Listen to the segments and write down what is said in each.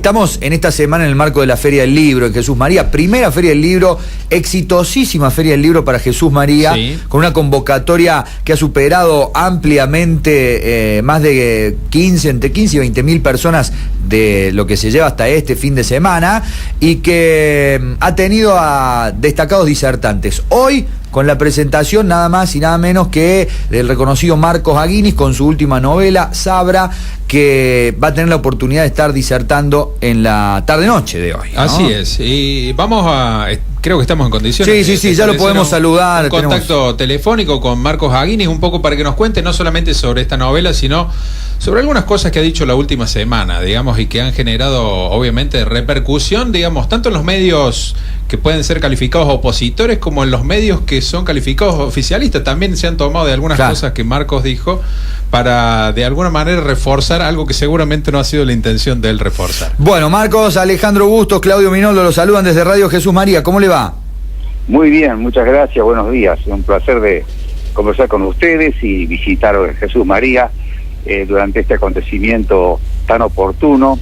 Estamos en esta semana en el marco de la Feria del Libro en Jesús María, primera Feria del Libro, exitosísima Feria del Libro para Jesús María, sí, con una convocatoria que ha superado ampliamente más de entre 15 y 20 mil personas de lo que se lleva hasta este fin de semana, y que ha tenido a destacados disertantes. Hoy, con la presentación nada más y nada menos que del reconocido Marcos Aguinis con su última novela, Sabra, que va a tener la oportunidad de estar disertando en la tarde-noche de hoy, ¿no? Así es, y vamos a... Creo que estamos en condiciones. Sí, ya lo podemos saludar. Un contacto telefónico con Marcos Aguinis, un poco para que nos cuente no solamente sobre esta novela, sino sobre algunas cosas que ha dicho la última semana, digamos, y que han generado, obviamente, repercusión, digamos, tanto en los medios que pueden ser calificados opositores como en los medios que son calificados oficialistas. También se han tomado de algunas cosas que Marcos dijo para, de alguna manera, reforzar algo que seguramente no ha sido la intención de él reforzar. Bueno, Marcos, Alejandro Bustos, Claudio Minoldo, los saludan desde Radio Jesús María. ¿Cómo le va? Muy bien, muchas gracias, buenos días. Un placer de conversar con ustedes y visitar Jesús María durante este acontecimiento tan oportuno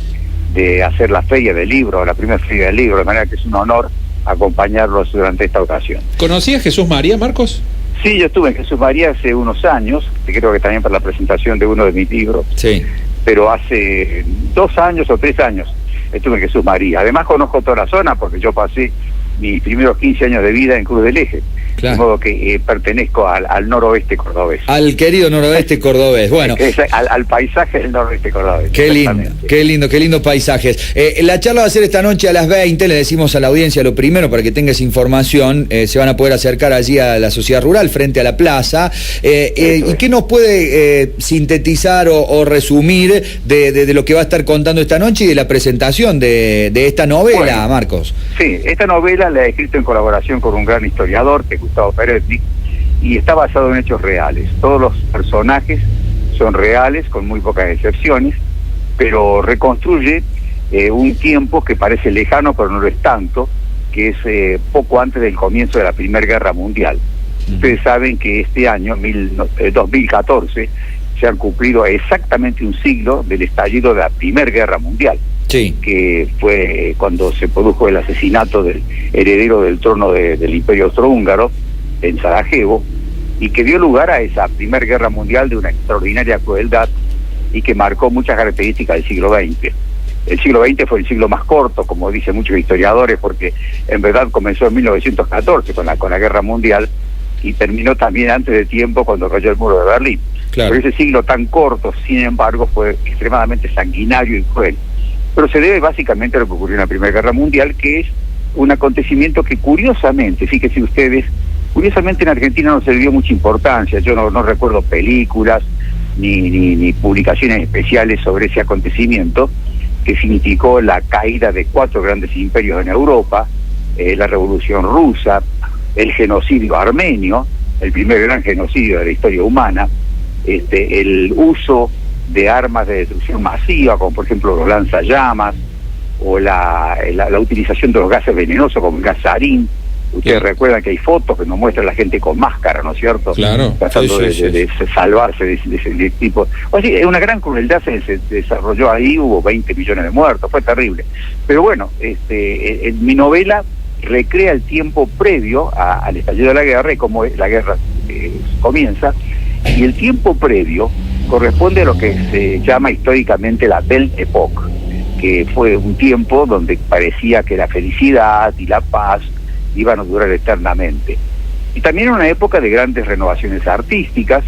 de hacer la Feria del Libro, la primera Feria del Libro, de manera que es un honor acompañarlos durante esta ocasión. ¿Conocías Jesús María, Marcos? Sí, yo estuve en Jesús María hace unos años, creo que también para la presentación de uno de mis libros, sí, pero hace 2 años o 3 años estuve en Jesús María. Además conozco toda la zona porque yo pasé mis primeros 15 años de vida en Cruz del Eje. Claro. De modo que pertenezco al noroeste cordobés. Al querido noroeste cordobés. Bueno, al paisaje del noroeste cordobés. Qué lindo paisajes. La charla va a ser esta noche a las 20. Le decimos a la audiencia lo primero para que tengas información. Se van a poder acercar allí a la sociedad rural frente a la plaza. ¿Y qué nos puede sintetizar o resumir de lo que va a estar contando esta noche y de la presentación de esta novela, bueno, Marcos? Sí, esta novela la he escrito en colaboración con un gran historiador, que es Gustavo Peretti, y está basado en hechos reales. Todos los personajes son reales, con muy pocas excepciones, pero reconstruye un tiempo que parece lejano, pero no lo es tanto, que es poco antes del comienzo de la Primera Guerra Mundial. Ustedes saben que este año, 2014, se han cumplido exactamente un siglo del estallido de la Primera Guerra Mundial. Sí. Que fue cuando se produjo el asesinato del heredero del trono del Imperio Austrohúngaro en Sarajevo, y que dio lugar a esa Primera Guerra Mundial de una extraordinaria crueldad y que marcó muchas características del siglo XX. El siglo XX fue el siglo más corto, como dicen muchos historiadores, porque en verdad comenzó en 1914 con la Guerra Mundial y terminó también antes de tiempo cuando cayó el muro de Berlín. Claro. Pero ese siglo tan corto, sin embargo, fue extremadamente sanguinario y cruel. Pero se debe básicamente a lo que ocurrió en la Primera Guerra Mundial, que es un acontecimiento que curiosamente, fíjense ustedes, curiosamente en Argentina no se le dio mucha importancia. Yo no recuerdo películas ni publicaciones especiales sobre ese acontecimiento, que significó la caída de 4 grandes imperios en Europa, la Revolución Rusa, el genocidio armenio, el primer gran genocidio de la historia humana, el uso de armas de destrucción masiva, como por ejemplo los lanzallamas, o la utilización de los gases venenosos como el gas sarín. Ustedes recuerdan que hay fotos que nos muestran a la gente con máscara, ¿no es cierto? Claro. Tratando de salvarse de ese tipo. O sea, una gran crueldad se desarrolló ahí, hubo 20 millones de muertos, fue terrible. Pero bueno, en mi novela recrea el tiempo previo al estallido de la guerra y cómo la guerra comienza, y el tiempo previo corresponde a lo que se llama históricamente la Belle Époque, que fue un tiempo donde parecía que la felicidad y la paz iban a durar eternamente. Y también una época de grandes renovaciones artísticas.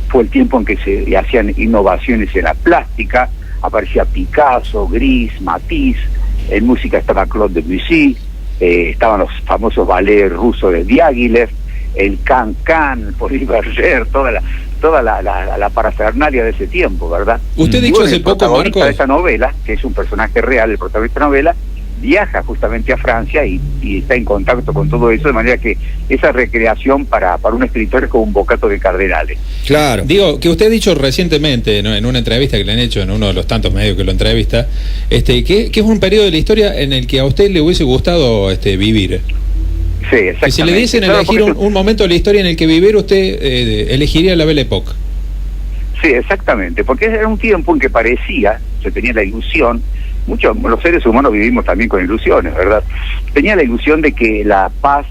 Fue el tiempo en que se hacían innovaciones en la plástica, aparecía Picasso, Gris, Matisse, en música estaba Claude Debussy, estaban los famosos ballets rusos de Diaghilev, el Can-Can, Paul Berger, toda la parafernalia de ese tiempo, ¿verdad? Usted dijo hace poco, Marcos, de esta novela, que es un personaje real, el protagonista de la novela, viaja justamente a Francia y está en contacto con todo eso, de manera que esa recreación para un escritor es como un bocato de cardenales. Claro. Digo, que usted ha dicho recientemente, ¿no?, en una entrevista que le han hecho en uno de los tantos medios que lo entrevista, que es un periodo de la historia en el que a usted le hubiese gustado vivir. Sí, exactamente. Que si le dicen elegir un momento de la historia en el que vivir, usted elegiría la Belle Époque. Sí, exactamente, porque era un tiempo en que parecía, se tenía la ilusión los seres humanos vivimos también con ilusiones, ¿verdad? Tenía la ilusión de que la paz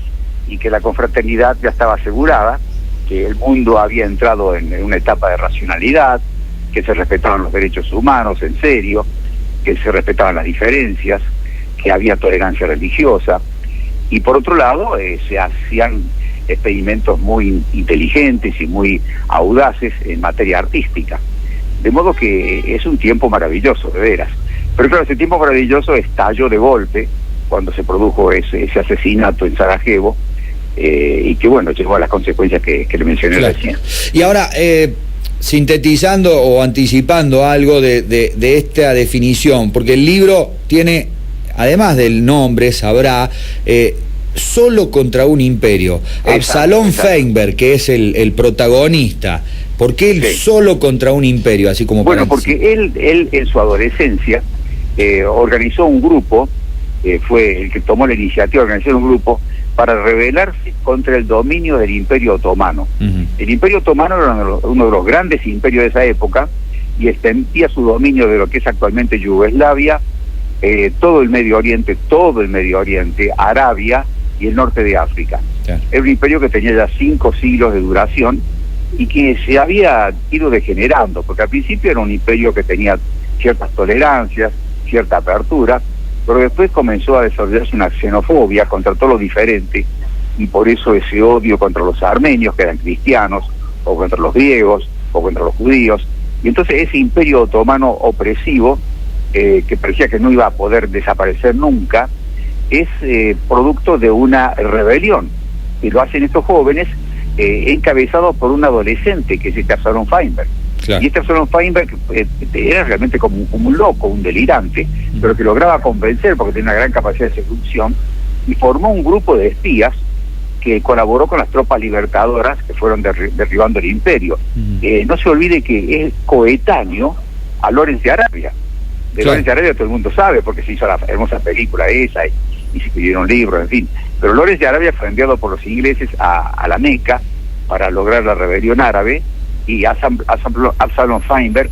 y que la confraternidad ya estaba asegurada, que el mundo había entrado en una etapa de racionalidad, que se respetaban los derechos humanos en serio, que se respetaban las diferencias, que había tolerancia religiosa, y por otro lado se hacían experimentos muy inteligentes y muy audaces en materia artística. De modo que es un tiempo maravilloso, de veras. Pero claro, ese tiempo maravilloso estalló de golpe cuando se produjo ese asesinato en Sarajevo, y que bueno, llegó a las consecuencias que le mencioné recién. Y ahora, sintetizando o anticipando algo de esta definición, porque el libro tiene, además del nombre, sabrá, solo contra un imperio. Absalón Feinberg, que es el protagonista. ¿Por qué él solo contra un imperio? Así como bueno, porque él en su adolescencia organizó un grupo, fue el que tomó la iniciativa de organizar un grupo para rebelarse contra el dominio del Imperio Otomano. El Imperio Otomano era uno de los grandes imperios de esa época y extendía su dominio de lo que es actualmente Yugoslavia, todo el Medio Oriente, Arabia y el norte de África. Era un imperio que tenía ya 5 siglos de duración y que se había ido degenerando, porque al principio era un imperio que tenía ciertas tolerancias, cierta apertura, pero después comenzó a desarrollarse una xenofobia contra todo lo diferente, y por eso ese odio contra los armenios, que eran cristianos, o contra los griegos, o contra los judíos, y entonces ese imperio otomano opresivo, que parecía que no iba a poder desaparecer nunca, es producto de una rebelión, y lo hacen estos jóvenes encabezados por un adolescente, que es este Absalón Feinberg. Claro. Y este Absalón Feinberg era realmente como un loco, un delirante, pero que lograba convencer porque tenía una gran capacidad de seducción, y formó un grupo de espías que colaboró con las tropas libertadoras que fueron derribando el imperio. No se olvide que es coetáneo a Lawrence de Arabia. De claro. Lawrence de Arabia todo el mundo sabe, porque se hizo la hermosa película esa, y se escribieron libros, en fin. Pero Lawrence de Arabia fue enviado por los ingleses a la Meca para lograr la rebelión árabe, y Absalón Feinberg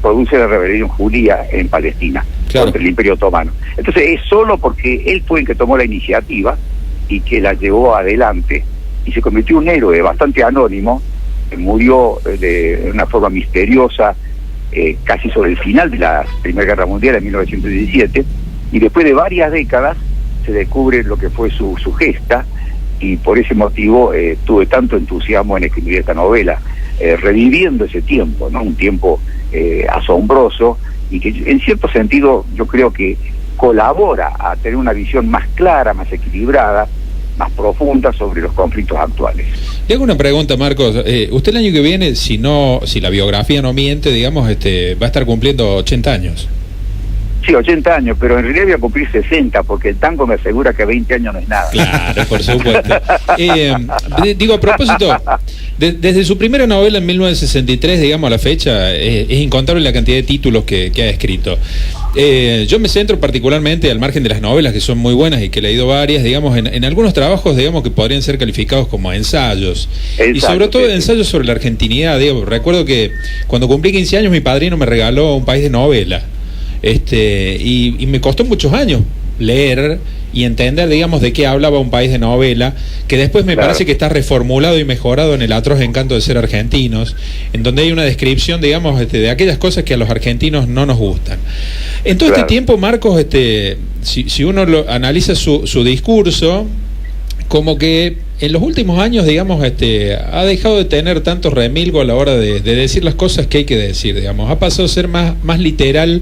produce la rebelión judía en Palestina, claro, contra el Imperio Otomano. Entonces es solo porque él fue el que tomó la iniciativa y que la llevó adelante, y se convirtió en un héroe bastante anónimo, que murió de una forma misteriosa, casi sobre el final de la Primera Guerra Mundial en 1917, y después de varias décadas se descubre lo que fue su gesta, y por ese motivo tuve tanto entusiasmo en escribir esta novela, reviviendo ese tiempo, ¿no? Un tiempo asombroso, y que en cierto sentido yo creo que colabora a tener una visión más clara, más equilibrada, más profunda sobre los conflictos actuales. Le hago una pregunta, Marcos. Usted el año que viene, si la biografía no miente, digamos, va a estar cumpliendo 80 años. Sí, 80 años, pero en realidad voy a cumplir 60, porque el tango me asegura que 20 años no es nada. Claro, por supuesto. Digo, a propósito, desde su primera novela en 1963, digamos, a la fecha, es incontable la cantidad de títulos que ha escrito. Yo me centro particularmente, al margen de las novelas, que son muy buenas y que he leído varias, digamos, en algunos trabajos, digamos, que podrían ser calificados como ensayos. Exacto, y sobre todo ensayos sobre la argentinidad. Digo, recuerdo que cuando cumplí 15 años mi padrino me regaló Un país de novela. Y me costó muchos años leer y entender, digamos, de qué hablaba Un país de novela, que después me parece que está reformulado y mejorado en El atroz encanto de ser argentinos, en donde hay una descripción, digamos, de aquellas cosas que a los argentinos no nos gustan. En todo este tiempo, Marcos, si uno analiza su discurso, como que en los últimos años, digamos, ha dejado de tener tanto remilgo a la hora de decir las cosas que hay que decir, digamos. Ha pasado a ser más literal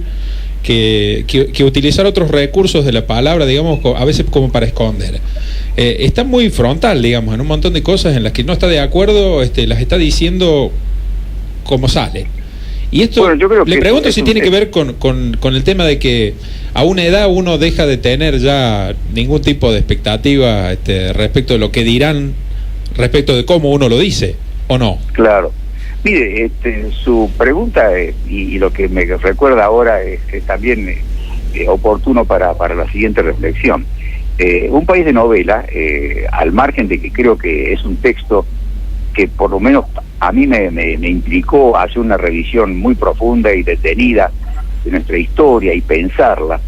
que utilizar otros recursos de la palabra, digamos, a veces como para esconder. Está muy frontal, digamos, en un montón de cosas en las que no está de acuerdo, las está diciendo como sale. Y esto, bueno, yo creo que le pregunto si tiene que ver con el tema de que a una edad uno deja de tener ya ningún tipo de expectativa respecto de lo que dirán, respecto de cómo uno lo dice, ¿o no? Claro. Mire, su pregunta y lo que me recuerda ahora es también oportuno para la siguiente reflexión. Un país de novela, al margen de que creo que es un texto que por lo menos a mí me implicó hacer una revisión muy profunda y detenida nuestra historia y pensarla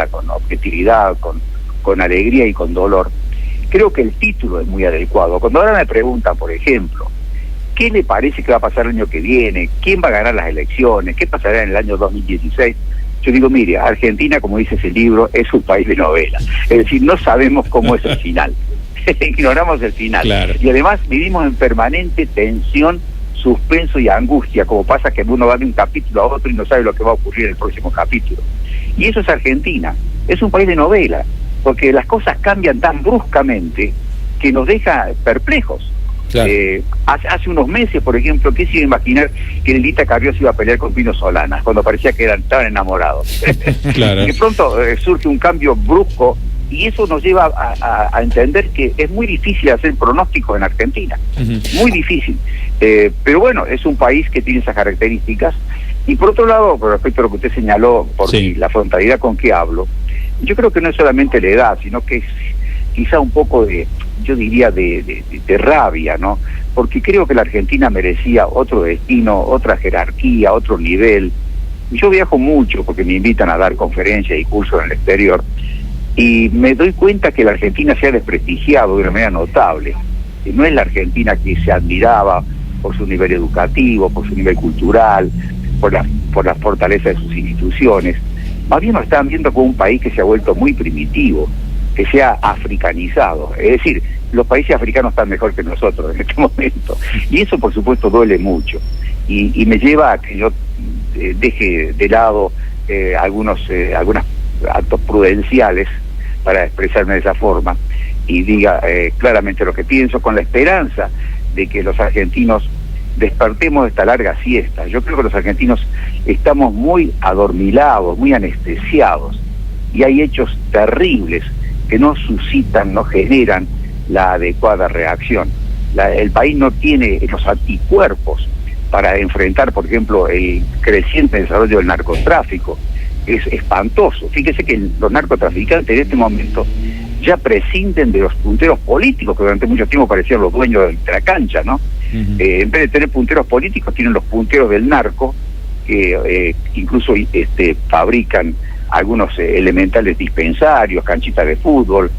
con objetividad, con alegría y con dolor, creo que el título es muy adecuado. Cuando ahora me preguntan, por ejemplo, ¿qué le parece que va a pasar el año que viene? ¿Quién va a ganar las elecciones? ¿Qué pasará en el año 2016? Yo digo, mire, Argentina, como dice ese libro, es un país de novela. Es decir, no sabemos cómo es el final. Ignoramos el final. Claro. Y además vivimos en permanente tensión, suspenso y angustia, como pasa que uno va de un capítulo a otro y no sabe lo que va a ocurrir en el próximo capítulo. Y eso es Argentina. Es un país de novela, porque las cosas cambian tan bruscamente que nos deja perplejos. Claro. Hace unos meses, por ejemplo, ¿qué se iba a imaginar que Lelita Carrió se iba a pelear con Pino Solanas cuando parecía que estaban enamorados? Claro. De pronto surge un cambio brusco y eso nos lleva a entender que es muy difícil hacer pronósticos en Argentina. Muy difícil. Pero bueno, es un país que tiene esas características. Y por otro lado, con respecto a lo que usted señaló, por la frontalidad con que hablo, yo creo que no es solamente la edad, sino que es quizá un poco de, yo diría, de rabia, ¿no? Porque creo que la Argentina merecía otro destino, otra jerarquía, otro nivel. Yo viajo mucho porque me invitan a dar conferencias y cursos en el exterior y me doy cuenta que la Argentina se ha desprestigiado de una manera notable. Que no es la Argentina que se admiraba por su nivel educativo, por su nivel cultural, por la fortaleza de sus instituciones. Más bien nos están viendo como un país que se ha vuelto muy primitivo, que se ha africanizado. Es decir, los países africanos están mejor que nosotros en este momento. Y eso, por supuesto, duele mucho. Y me lleva a que yo deje de lado algunos actos prudenciales para expresarme de esa forma y diga claramente lo que pienso, con la esperanza de que los argentinos despertemos de esta larga siesta. Yo creo que los argentinos estamos muy adormilados, muy anestesiados, y hay hechos terribles que no suscitan, no generan la adecuada reacción. El país no tiene los anticuerpos para enfrentar, por ejemplo, el creciente desarrollo del narcotráfico. Es espantoso. Fíjese que los narcotraficantes en este momento ya prescinden de los punteros políticos, que durante mucho tiempo parecían los dueños de la cancha, ¿no? En vez de tener punteros políticos, tienen los punteros del narco, que incluso fabrican algunos elementales dispensarios, canchitas de fútbol,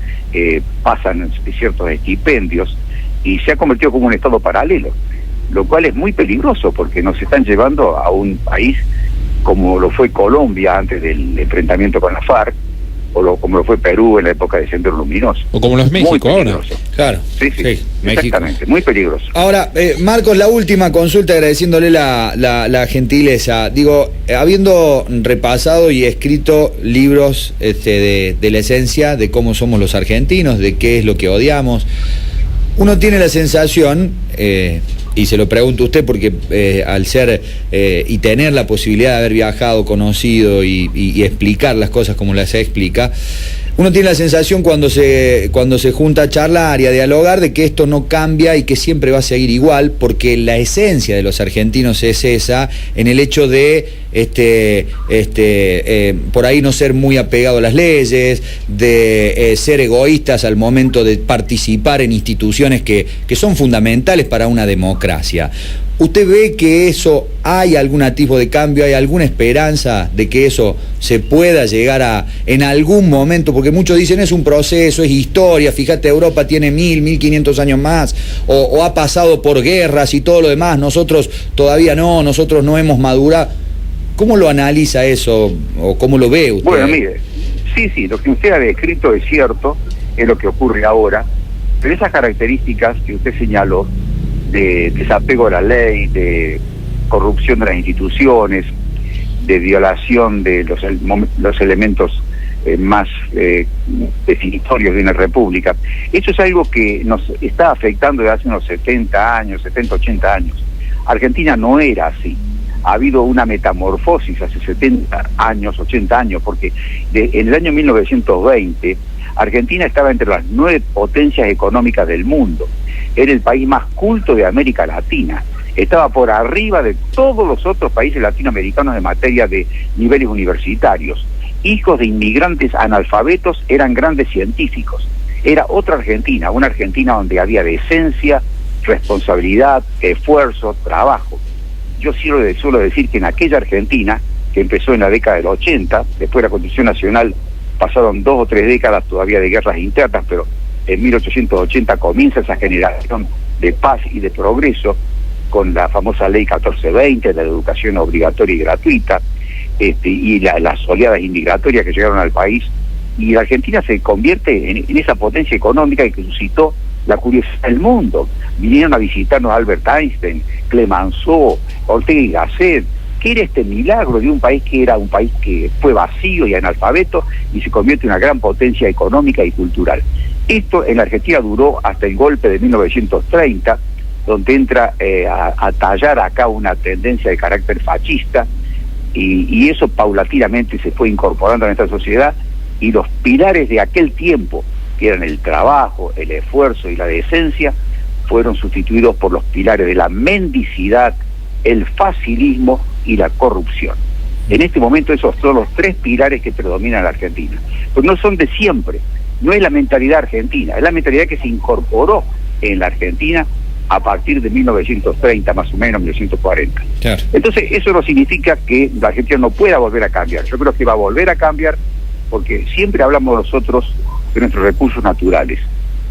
pasan ciertos estipendios, y se ha convertido como un estado paralelo, lo cual es muy peligroso porque nos están llevando a un país como lo fue Colombia antes del enfrentamiento con la FARC, como lo fue Perú en la época de Sendero Luminoso. O como lo es México ahora. Claro. Sí, exactamente, muy peligroso. Ahora, Marcos, la última consulta, agradeciéndole la gentileza. Digo, habiendo repasado y escrito libros de la esencia de cómo somos los argentinos, de qué es lo que odiamos, uno tiene la sensación, y se lo pregunto a usted porque al ser y tener la posibilidad de haber viajado, conocido y explicar las cosas como las explica, uno tiene la sensación cuando se junta a charlar y a dialogar de que esto no cambia y que siempre va a seguir igual, porque la esencia de los argentinos es esa, en el hecho de por ahí no ser muy apegado a las leyes, de ser egoístas al momento de participar en instituciones que son fundamentales para una democracia. ¿Usted ve que eso, hay algún tipo de cambio, hay alguna esperanza de que eso se pueda llegar a, en algún momento? Porque muchos dicen es un proceso, es historia, fíjate, Europa tiene 1500 años más, o ha pasado por guerras y todo lo demás, nosotros todavía no, nosotros no hemos madurado. ¿Cómo lo analiza eso, o cómo lo ve usted? Bueno, mire, sí, lo que usted ha descrito es cierto, es lo que ocurre ahora, pero esas características que usted señaló, de desapego a la ley, de corrupción de las instituciones, de violación de los elementos más definitorios de una república. Eso es algo que nos está afectando desde hace unos 70 años, 70, 80 años. Argentina no era así. Ha habido una metamorfosis hace 70 años, 80 años, porque en el año 1920 Argentina estaba entre las 9 potencias económicas del mundo. Era el país más culto de América Latina. Estaba por arriba de todos los otros países latinoamericanos en materia de niveles universitarios. Hijos de inmigrantes analfabetos eran grandes científicos. Era otra Argentina, una Argentina donde había decencia, responsabilidad, esfuerzo, trabajo. Yo suelo decir que en aquella Argentina, que empezó en la década del 80, después de la Constitución Nacional pasaron 2 o 3 décadas todavía de guerras internas, pero en 1880 comienza esa generación de paz y de progreso con la famosa ley 1420, de la educación obligatoria y gratuita, y las oleadas inmigratorias que llegaron al país, y la Argentina se convierte en esa potencia económica que suscitó la curiosidad del mundo. Vinieron a visitarnos Albert Einstein, Clemenceau, Ortega y Gasset. ¿Qué era este milagro de un país que era un país que fue vacío y analfabeto y se convierte en una gran potencia económica y cultural? Esto en la Argentina duró hasta el golpe de 1930, donde entra a tallar acá una tendencia de carácter fascista, y eso paulatinamente se fue incorporando a nuestra sociedad, y los pilares de aquel tiempo, que eran el trabajo, el esfuerzo y la decencia, fueron sustituidos por los pilares de la mendicidad, el facilismo y la corrupción. En este momento esos son los 3 pilares que predominan en la Argentina. Pero no son de siempre, no es la mentalidad argentina, es la mentalidad que se incorporó en la Argentina a partir de 1930, más o menos, 1940. Claro. Entonces, eso no significa que la Argentina no pueda volver a cambiar. Yo creo que va a volver a cambiar, porque siempre hablamos nosotros de nuestros recursos naturales,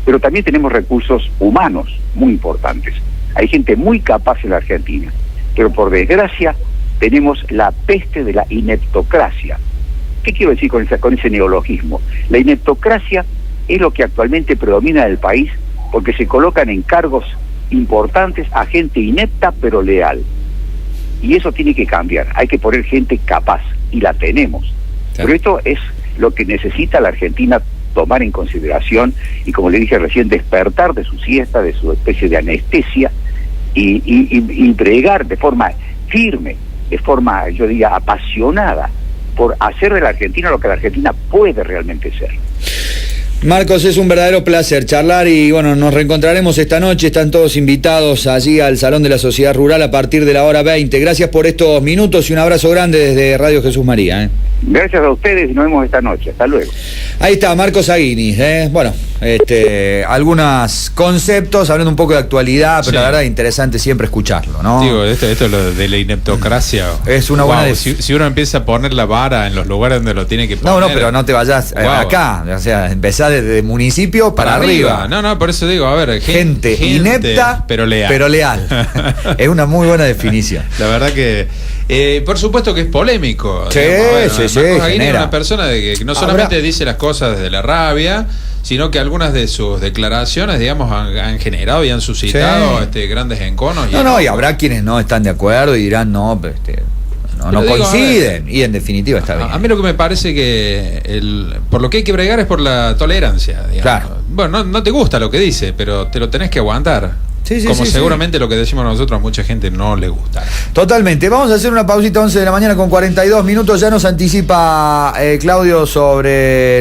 pero también tenemos recursos humanos muy importantes. Hay gente muy capaz en la Argentina, pero por desgracia tenemos la peste de la ineptocracia. ¿Qué quiero decir con ese neologismo? La ineptocracia es lo que actualmente predomina en el país, porque se colocan en cargos importantes a gente inepta pero leal. Y eso tiene que cambiar, hay que poner gente capaz, y la tenemos. Pero esto es lo que necesita la Argentina tomar en consideración, y como le dije recién, despertar de su siesta, de su especie de anestesia, y pregar de forma firme, de forma, yo diría, apasionada, por hacer de la Argentina lo que la Argentina puede realmente ser. Marcos, es un verdadero placer charlar, y bueno, nos reencontraremos esta noche. Están todos invitados allí al Salón de la Sociedad Rural a partir de la hora 20. Gracias por estos minutos y un abrazo grande desde Radio Jesús María. Gracias a ustedes y nos vemos esta noche. Hasta luego. Ahí está Marcos Aguini. Bueno, algunos conceptos, hablando un poco de actualidad, pero sí, la verdad es interesante siempre escucharlo, ¿no? Digo, esto lo de la ineptocracia. Es una buena... Si uno empieza a poner la vara en los lugares donde lo tiene que poner... No, pero no te vayas acá. O sea, empezá desde municipio para arriba. No, por eso digo, a ver... Gente inepta, pero leal. Es una muy buena definición. La verdad que... por supuesto que es polémico. Sí, sí. Marcos Aguini es una persona que no solamente dice las cosas desde la rabia, sino que algunas de sus declaraciones, digamos, han generado y han suscitado grandes enconos. Y habrá quienes no están de acuerdo y dirán, no, pero no coinciden, y en definitiva está bien. A mí lo que me parece que por lo que hay que bregar es por la tolerancia, digamos. Claro. Bueno, no te gusta lo que dice, pero te lo tenés que aguantar. Como seguramente lo que decimos nosotros a mucha gente no le gusta. Totalmente. Vamos a hacer una pausita, 11 de la mañana con 42 minutos. Ya nos anticipa Claudio sobre